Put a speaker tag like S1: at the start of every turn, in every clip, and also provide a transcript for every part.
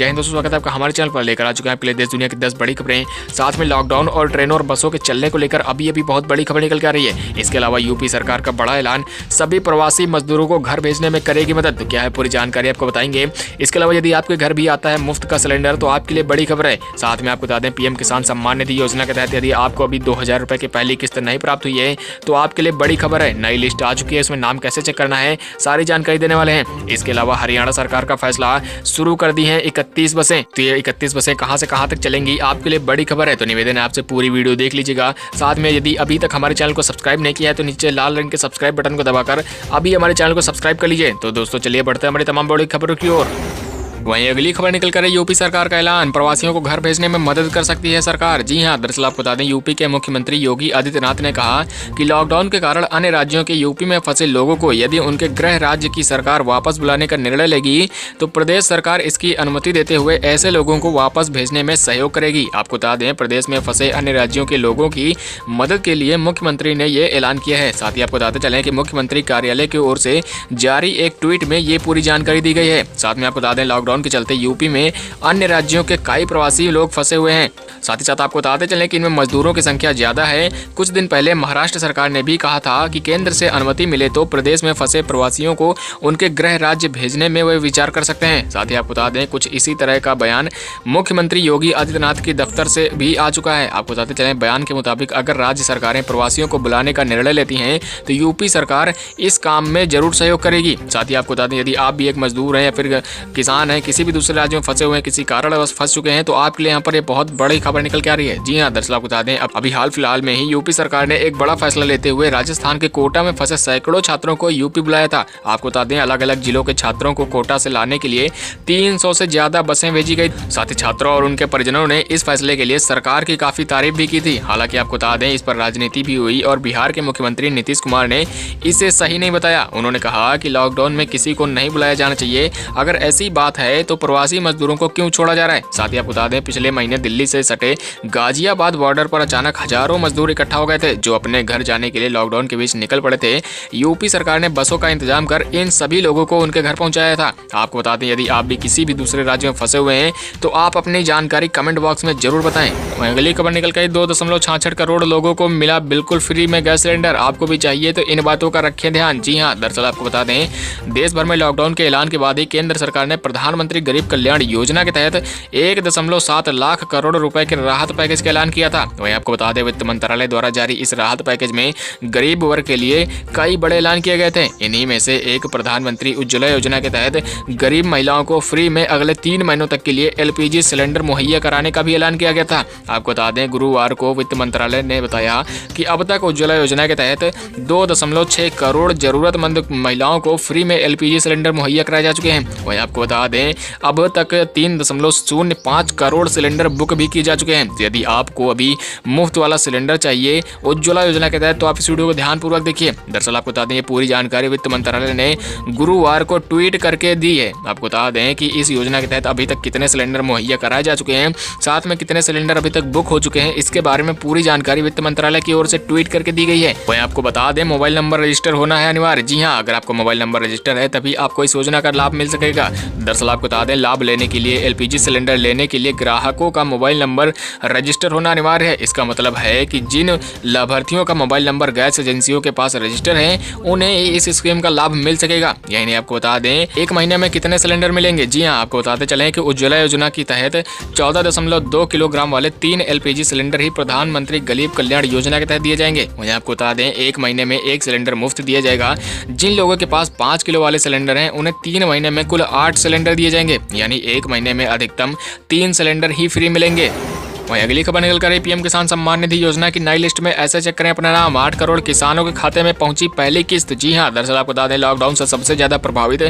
S1: जय हिंद दोस्तों, स्वागत है आपका हमारे चैनल पर। लेकर आ चुके हैं आपके लिए देश दुनिया की 10 बड़ी खबरें, साथ में लॉकडाउन और ट्रेनों और बसों के चलने को लेकर अभी बहुत बड़ी खबर निकल के आ रही है। इसके अलावा यूपी सरकार का बड़ा ऐलान, सभी प्रवासी मजदूरों को घर भेजने में करेगी मदद। तो क्या है पूरी जानकारी आपको बताएंगे। इसके अलावा यदि आपके घर भी आता है मुफ्त का सिलेंडर तो आपके लिए बड़ी खबर है। साथ में आपको बता दें पीएम किसान सम्मान निधि योजना के तहत यदि आपको अभी 2000 रुपए की पहली किस्त नहीं प्राप्त हुई है तो आपके लिए बड़ी खबर है। नई लिस्ट आ चुकी है, इसमें नाम कैसे चेक करना है सारी जानकारी देने वाले हैं। इसके अलावा हरियाणा सरकार का फैसला, शुरू कर दी है 31 बसें। तो ये 31 बसें कहां से कहां तक चलेंगी आपके लिए बड़ी खबर है। तो निवेदन है आपसे पूरी वीडियो देख लीजिएगा। साथ में यदि अभी तक हमारे चैनल को सब्सक्राइब नहीं किया है तो नीचे लाल रंग के सब्सक्राइब बटन को दबाकर अभी हमारे चैनल को सब्सक्राइब कर लीजिए। तो दोस्तों चलिए बढ़ते हैं हमारी तमाम बड़ी खबरों की ओर। वहीं अगली खबर निकल कर है यूपी सरकार का ऐलान, प्रवासियों को घर भेजने में मदद कर सकती है सरकार। जी हां, दरअसल आपको बता दें यूपी के मुख्यमंत्री योगी आदित्यनाथ ने कहा कि लॉकडाउन के कारण अन्य राज्यों के यूपी में फंसे लोगों को यदि उनके गृह राज्य की सरकार वापस बुलाने का निर्णय लेगी तो प्रदेश सरकार इसकी अनुमति देते हुए ऐसे लोगों को वापस भेजने में सहयोग करेगी। आपको बता दें प्रदेश में फंसे अन्य राज्यों के लोगों की मदद के लिए मुख्यमंत्री ने ये ऐलान किया है। साथ ही आपको बताते चलें कि मुख्यमंत्री कार्यालय की ओर से जारी एक ट्वीट में ये पूरी जानकारी दी गई है। साथ में आपको बता दें लॉकडाउन के चलते यूपी में अन्य राज्यों के कई प्रवासी लोग फंसे हुए हैं। साथ ही साथ आपको बताते चलें कि इनमें मजदूरों की संख्या ज्यादा है। कुछ दिन पहले महाराष्ट्र सरकार ने भी कहा था कि केंद्र से अनुमति मिले तो प्रदेश में फंसे प्रवासियों को उनके गृह राज्य भेजने में वे विचार कर सकते हैं। साथ ही आपको बता दें कुछ इसी तरह का बयान मुख्यमंत्री योगी आदित्यनाथ के दफ्तर से भी आ चुका है। आपको बताते चलें बयान के मुताबिक अगर राज्य सरकारें प्रवासियों को बुलाने का निर्णय लेती हैं तो यूपी सरकार इस काम में जरूर सहयोग करेगी। साथ ही आपको बता दें यदि आप भी एक मजदूर हैं या फिर किसान हैं, किसी भी दूसरे राज्यों में फंसे हुए हैं, किसी कारणवश फंस चुके हैं तो आपके लिए यहाँ पर ये बहुत बड़ी खबर निकल के आ रही है। जी हाँ, दरअसल आपको बता दें अभी हाल फिलहाल में ही यूपी सरकार ने एक बड़ा फैसला लेते हुए राजस्थान के कोटा में फंसे सैकड़ों छात्रों को यूपी बुलाया था। आपको बता दें अलग अलग जिलों के छात्रों को कोटा से लाने के लिए 300 से ज्यादा बसें भेजी गई। साथ ही छात्रों और उनके परिजनों ने इस फैसले के लिए सरकार की काफी तारीफ भी की थी। हालांकि आपको बता दें इस पर राजनीति भी हुई और बिहार के मुख्यमंत्री नीतीश कुमार ने इसे सही नहीं बताया। उन्होंने कहा कि लॉकडाउन में किसी को नहीं बुलाया जाना चाहिए, अगर ऐसी बात है तो प्रवासी मजदूरों को क्यों छोड़ा जा रहा है। साथ ही आपको बता दें पिछले महीने दिल्ली से सटे गाजियाबाद बॉर्डर पर अचानक हजारों मजदूर इकट्ठा हो गए थे जो अपने घर जाने के लिए लॉकडाउन के बीच निकल पड़े थे। यूपी सरकार ने बसों का इंतजाम कर इन सभी लोगों को उनके घर पहुंचाया था। आपको बता दें यदि आप भी किसी भी दूसरे राज्य में फंसे हुए हैं तो आप अपनी जानकारी कमेंट बॉक्स में जरूर बताएं। अगली खबर निकल कर 2.66 करोड़ लोगों को मिला बिल्कुल फ्री में गैस सिलेंडर। आपको भी चाहिए तो इन बातों का रखें ध्यान। जी हाँ, दरअसल आपको बता दें देश भर में लॉकडाउन के ऐलान के बाद ही केंद्र सरकार ने प्रधानमंत्री गरीब कल्याण योजना के तहत 1.7 लाख करोड़ रुपए के राहत पैकेज का ऐलान किया था। वहीं आपको बता दें वित्त मंत्रालय द्वारा जारी इस राहत पैकेज में गरीब वर्ग के लिए कई बड़े ऐलान किए गए थे। इन्हीं में से एक प्रधानमंत्री उज्ज्वला योजना के तहत गरीब महिलाओं को फ्री में अगले 3 महीनों तक के लिए एलपीजी सिलेंडर मुहैया कराने का भी ऐलान किया गया था। आपको बता दें गुरुवार को वित्त मंत्रालय ने बताया कि अब तक उज्ज्वला योजना के तहत 2.6 करोड़ जरूरतमंद महिलाओं को फ्री में एलपीजी सिलेंडर मुहैया कराए जा चुके हैं। वहीं आपको बता दें अब तक 3.05 करोड़ सिलेंडर बुक भी किए जा चुके हैं। यदि आपको अभी मुफ्त वाला सिलेंडर चाहिए उज्ज्वला योजना के तहत तो आप इस वीडियो को ध्यानपूर्वक देखिए। दरअसल आपको बता दें ये पूरी जानकारी वित्त मंत्रालय ने गुरुवार को ट्वीट करके दी है। आपको बता दें कि इस योजना के तहत अभी तक कितने सिलेंडर मुहैया कराए जा चुके हैं, साथ में कितने सिलेंडर अभी तक बुक हो चुके हैं, इसके बारे में पूरी जानकारी वित्त मंत्रालय की ओर से ट्वीट करके दी गई है। वहीं आपको बता दें मोबाइल नंबर रजिस्टर होना है अनिवार्य। जी हाँ, अगर आपको मोबाइल नंबर रजिस्टर है तभी आपको इस योजना का लाभ मिल सकेगा। दरअसल आपको बता दें लाभ लेने के लिए एलपीजी सिलेंडर लेने के लिए ग्राहकों का मोबाइल नंबर रजिस्टर होना अनिवार्य है। इसका मतलब है कि जिन लाभार्थियों का मोबाइल नंबर गैस एजेंसियों के पास रजिस्टर है उन्हें इस स्कीम का लाभ मिल सकेगा। यानी आपको बता दें एक महीने में कितने सिलेंडर मिलेंगे। जी हाँ, आपको बताते चलें कि उज्ज्वला योजना के तहत 14.2 किलोग्राम वाले 3 एलपीजी सिलेंडर ही प्रधानमंत्री गरीब कल्याण योजना के तहत दिए जाएंगे। वहीं आपको बता दें एक महीने में एक सिलेंडर मुफ्त दिया जाएगा। जिन लोगों के पास 5 किलो वाले सिलेंडर हैं उन्हें 3 महीने में कुल 8 सिलेंडर दिए जाएंगे। यानी एक महीने में अधिकतम 3 सिलेंडर ही फ्री मिलेंगे। वहीं अगली खबर निकल कर पीएम किसान सम्मान निधि योजना की नई लिस्ट में ऐसे चेक करें अपना नाम। 8 करोड़ किसानों के खाते में पहुंची पहली किस्त। जी हां, दरअसल आपको बता दें लॉकडाउन से सबसे ज्यादा प्रभावित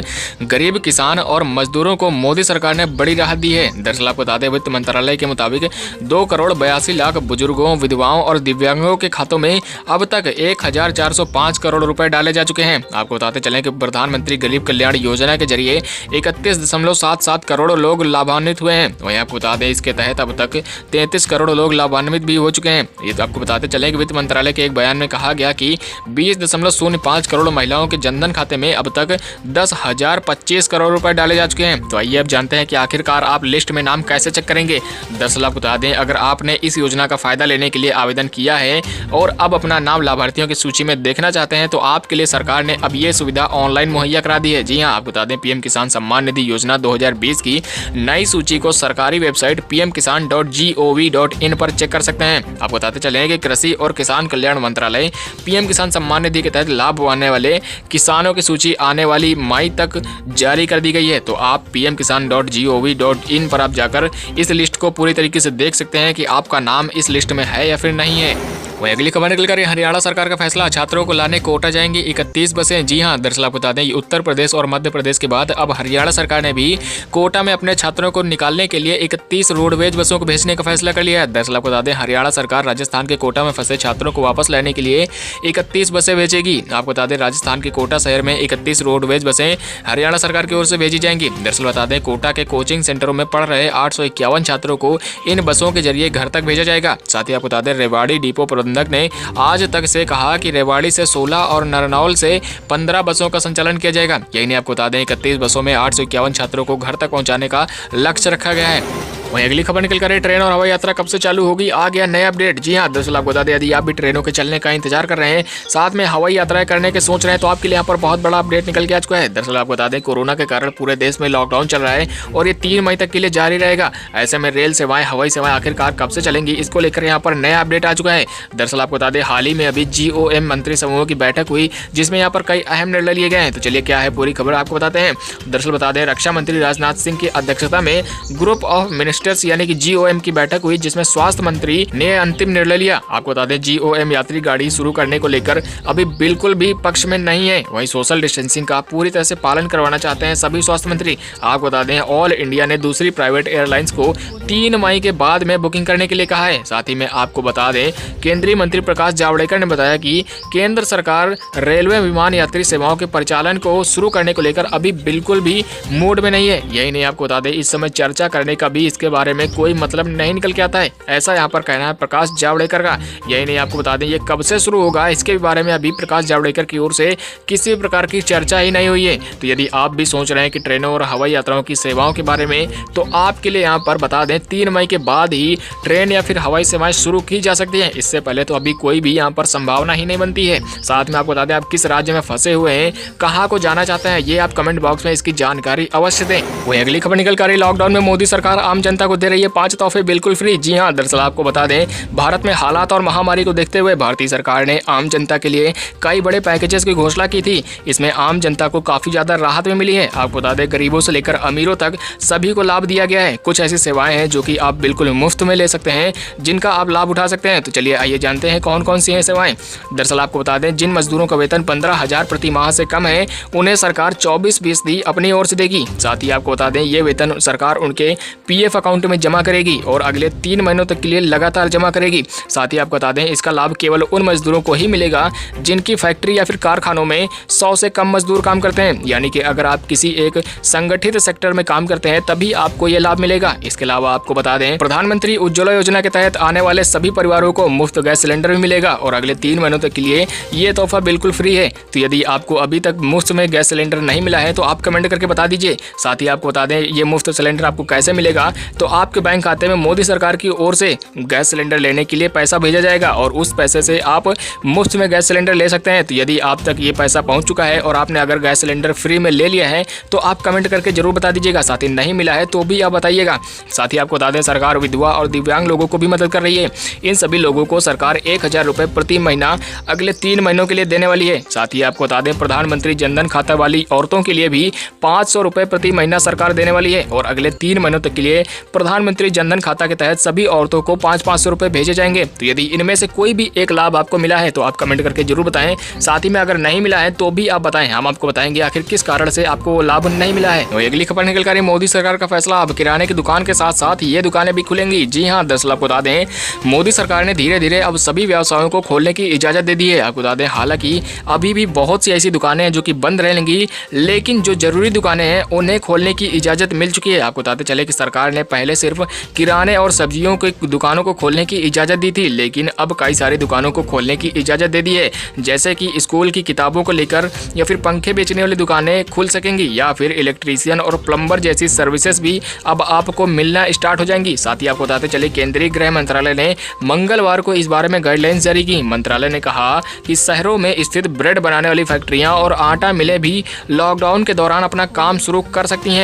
S1: गरीब किसान और मजदूरों को मोदी सरकार ने बड़ी राहत दी है। दरअसल आपको बता दें वित्त मंत्रालय के मुताबिक 2 करोड़ 82 लाख बुजुर्गों, विधवाओं और दिव्यांगों के खातों में अब तक 1405 करोड़ रुपए डाले जा चुके हैं। आपको बताते चलें कि प्रधानमंत्री गरीब कल्याण योजना के जरिए 31.77 करोड़ लोग लाभान्वित हुए हैं। वहीं आपको बता दें इसके तहत अब तक 33 करोड़ लोग लाभान्वित भी हो चुके हैं। ये तो आपको बताते चले कि वित्त मंत्रालय के एक बयान में कहा गया कि 20.05 करोड़ महिलाओं के जनधन खाते में अब तक 10,025 करोड़ रुपए डाले जा चुके हैं। तो आइए अब जानते हैं कि आखिरकार आप लिस्ट में नाम कैसे चेक करेंगे। दरअसल आपको बता दें, अगर आपने इस योजना का फायदा लेने के लिए आवेदन किया है और अब अपना नाम लाभार्थियों की सूची में देखना चाहते हैं, तो आपके लिए सरकार ने अब ये सुविधा ऑनलाइन मुहैया करा दी है। जी हाँ, आपको बता दें, पीएम किसान सम्मान निधि योजना 2020 की नई सूची को सरकारी वेबसाइट pmkisan.gov.in पर चेक कर सकते हैं। आपको बताते चले कि कृषि और किसान कल्याण मंत्रालय पीएम किसान सम्मान निधि के तहत लाभ पाने वाले किसानों की सूची आने वाली मई तक जारी कर दी गई है। तो आप pmkisan.gov.in पर आप जाकर इस लिस्ट को पूरी तरीके से देख सकते हैं कि आपका नाम इस लिस्ट में है या फिर नहीं है। वहीं अगली खबर निकल कर हरियाणा सरकार का फैसला, छात्रों को लाने कोटा जाएंगी 31 बसें। जी हां, दरअसल आपको बता दें, उत्तर प्रदेश और मध्य प्रदेश के बाद अब हरियाणा सरकार ने भी कोटा में अपने छात्रों को निकालने के लिए 31 रोडवेज बसों को भेजने का फैसला कर लिया है। दरअसल आपको बता दें, हरियाणा सरकार राजस्थान के कोटा में फंसे छात्रों को वापस लाने के लिए 31 बसें भेजेगी। आपको बता दें, राजस्थान के कोटा शहर में 31 रोडवेज बसें हरियाणा सरकार की ओर से भेजी जाएंगी। दरअसल बता दें, कोटा के कोचिंग सेंटरों में पढ़ रहे 851 छात्रों को इन बसों के जरिए घर तक भेजा जाएगा। साथ ही आपको बता दें, रेवाड़ी डिपो प्रबंधक ने आज तक से कहा कि रेवाड़ी से 16 और नरनौल से 15 बसों का संचालन किया जाएगा। यही नहीं, आपको बता दें, 31 बसों में 851 छात्रों को घर तक पहुंचाने का लक्ष्य रखा गया है। वहीं अगली खबर निकल कर है, ट्रेन और हवाई यात्रा कब से चालू होगी, आ गया नया अपडेट। जी हां, दरअसल आपको बता दें, यदि आप भी ट्रेनों के चलने का इंतजार कर रहे हैं, साथ में हवाई यात्राएं करने के सोच रहे हैं, तो आपके लिए यहाँ पर बहुत बड़ा अपडेट निकल के आ चुका है। दरअसल आपको बता दें, कोरोना के कारण पूरे देश में लॉकडाउन चल रहा है और ये 3 मई तक के लिए जारी रहेगा। ऐसे में रेल सेवाएं, हवाई सेवाएं आखिरकार कब से चलेंगी, इसको लेकर यहाँ पर नया अपडेट आ चुका है। दरअसल आपको बता दें, हाल ही में अभी GOM मंत्री समूह की बैठक हुई, जिसमें यहाँ पर कई अहम निर्णय लिए गए हैं। तो चलिए क्या है पूरी खबर आपको बताते हैं। दरअसल बता दें, रक्षा मंत्री राजनाथ सिंह की अध्यक्षता में ग्रुप ऑफ मिनिस्टर्स यानी कि GOM की बैठक हुई, जिसमें स्वास्थ्य मंत्री ने अंतिम निर्णय लिया। आपको बता दें, GOM यात्री गाड़ी शुरू करने को लेकर अभी बिल्कुल भी पक्ष में नहीं है। वहीं सोशल डिस्टेंसिंग का पूरी तरह से पालन करवाना चाहते हैं सभी स्वास्थ्य मंत्री। आपको बता दें, ऑल इंडिया ने दूसरी प्राइवेट एयरलाइंस को 3 मई के बाद में बुकिंग करने के लिए कहा है। साथ ही में आपको बता दें, केंद्रीय मंत्री प्रकाश जावड़ेकर ने बताया कि केंद्र सरकार रेलवे विमान यात्री सेवाओं के परिचालन को शुरू करने को लेकर अभी बिल्कुल भी मूड में नहीं है। यही नहीं, आपको बता दें, इस समय चर्चा करने का भी इसके बारे में कोई मतलब नहीं निकल के आता है, ऐसा यहाँ पर कहना है प्रकाश जावड़ेकर का। यही नहीं, आपको बता दें, ये कब से शुरू होगा, इसके बारे में अभी प्रकाश जावड़ेकर की ओर से किसी प्रकार की चर्चा ही नहीं हुई है। तो यदि आप भी सोच रहे हैं कि ट्रेनों और हवाई यात्राओं की सेवाओं के बारे में, तो आपके लिए यहाँ पर बता दें, 3 मई के बाद ही ट्रेन या फिर हवाई सेवाएं शुरू की जा सकती है। इससे पहले तो अभी कोई भी यहाँ पर संभावना ही नहीं बनती है। साथ में आपको बता दें, आप किस राज्य में फंसे हुए हैं, कहाँ को जाना चाहते हैं, ये आप कमेंट बॉक्स में इसकी जानकारी अवश्य दें। वही अगली खबर निकल कर, लॉकडाउन में मोदी सरकार आम जनता को दे रही है 5 तोहफे बिल्कुल फ्री। जी हां, दरअसल आपको बता दें, भारत में हालात और महामारी को देखते हुए भारतीय सरकार ने आम जनता के लिए कई बड़े पैकेजेस की घोषणा की थी। इसमें आम जनता को काफी ज्यादा राहत भी मिली है। आपको बता दें, गरीबों से लेकर अमीरों तक सभी को लाभ दिया गया है। कुछ ऐसी सेवाएं हैं जो कि आप बिल्कुल मुफ्त में ले सकते हैं, जिनका आप लाभ उठा सकते हैं। तो चलिए आइए जानते हैं कौन कौन सी हैं सेवाएं। दरअसल आपको बता दें, जिन मजदूरों का वेतन 15,000 प्रति माह से कम है, उन्हें सरकार 24% अपनी ओर से देगी। साथ ही आपको बता दें, ये वेतन सरकार उनके PF अकाउंट में जमा करेगी और अगले 3 महीनों तक के लिए लगातार जमा करेगी। साथ ही आपको बता दें, इसका लाभ केवल उन मजदूरों को ही मिलेगा जिनकी फैक्ट्री या फिर कारखानों में 100 से कम मजदूर काम करते हैं। यानी कि अगर आप किसी एक संगठित सेक्टर में काम करते हैं, तभी आपको ये लाभ मिलेगा। इसके अलावा आपको बता दें, प्रधानमंत्री उज्ज्वला योजना के तहत आने वाले सभी परिवारों को मुफ्त गैस सिलेंडर भी मिलेगा और अगले 3 महीनों तक के लिए ये तोहफा बिल्कुल फ्री है। तो यदि आपको अभी तक मुफ्त में गैस सिलेंडर नहीं मिला है, तो आप कमेंट करके बता दीजिए। साथ ही आपको बता दें, ये मुफ्त सिलेंडर आपको कैसे मिलेगा, तो आपके बैंक खाते में मोदी सरकार की ओर से गैस सिलेंडर लेने के लिए पैसा भेजा जाएगा और उस पैसे से आप मुफ्त में गैस सिलेंडर ले सकते हैं। तो यदि आप तक ये पैसा पहुंच चुका है और आपने अगर गैस सिलेंडर फ्री में ले लिया है, तो आप कमेंट करके जरूर बता दीजिएगा। साथ ही नहीं मिला है तो भी आप बताइएगा। साथ ही आपको बता दें, सरकार विधवा और दिव्यांग लोगों को भी मदद कर रही है। इन सभी लोगों को सरकार 1,000 रुपये प्रति महीना अगले 3 महीनों के लिए देने वाली है। साथ ही आपको बता दें, प्रधानमंत्री जनधन खाता वाली औरतों के लिए भी 500 रुपये प्रति महीना सरकार देने वाली है और अगले 3 महीनों तक के लिए प्रधानमंत्री जनधन खाता के तहत सभी औरतों को 500 रुपये भेजे जाएंगे। तो यदि इनमें से कोई भी एक लाभ आपको मिला है, तो आप कमेंट करके जरूर बताएं। साथ ही में अगर नहीं मिला है तो भी आप बताएं, हम आपको बताएंगे आखिर किस कारण से आपको लाभ नहीं मिला है। तो अगली खबर निकल कर, मोदी सरकार का फैसला, अब किराने की दुकान के साथ साथ ये दुकानें भी खुलेंगी। जी हाँ, दरअसल आपको बता दें, मोदी सरकार ने धीरे धीरे अब सभी व्यवसायों को खोलने की इजाजत दे दी है। आपको बता दें, हालांकि अभी भी बहुत सी ऐसी दुकानें हैं जो कि बंद रहेंगी, लेकिन जो जरूरी दुकानें हैं उन्हें खोलने की इजाजत मिल चुकी है। आपको बताते चले कि सरकार ने पहले सिर्फ किराने और सब्जियों की दुकानों को खोलने की इजाज़त दी थी, लेकिन अब कई सारी दुकानों को खोलने की इजाज़त दे दी है। जैसे कि स्कूल की किताबों को लेकर, या फिर पंखे बेचने वाली दुकानें खुल सकेंगी, या फिर इलेक्ट्रीशियन और प्लम्बर जैसी सर्विसेज भी अब आपको मिलना स्टार्ट हो जाएंगी। साथ ही आपको बताते चले, केंद्रीय गृह मंत्रालय ने मंगलवार को इस बारे में गाइडलाइंस जारी की। मंत्रालय ने कहा कि शहरों में स्थित ब्रेड बनाने वाली फैक्ट्रियां और आटा मिलें भी लॉकडाउन के दौरान अपना काम शुरू कर सकती हैं।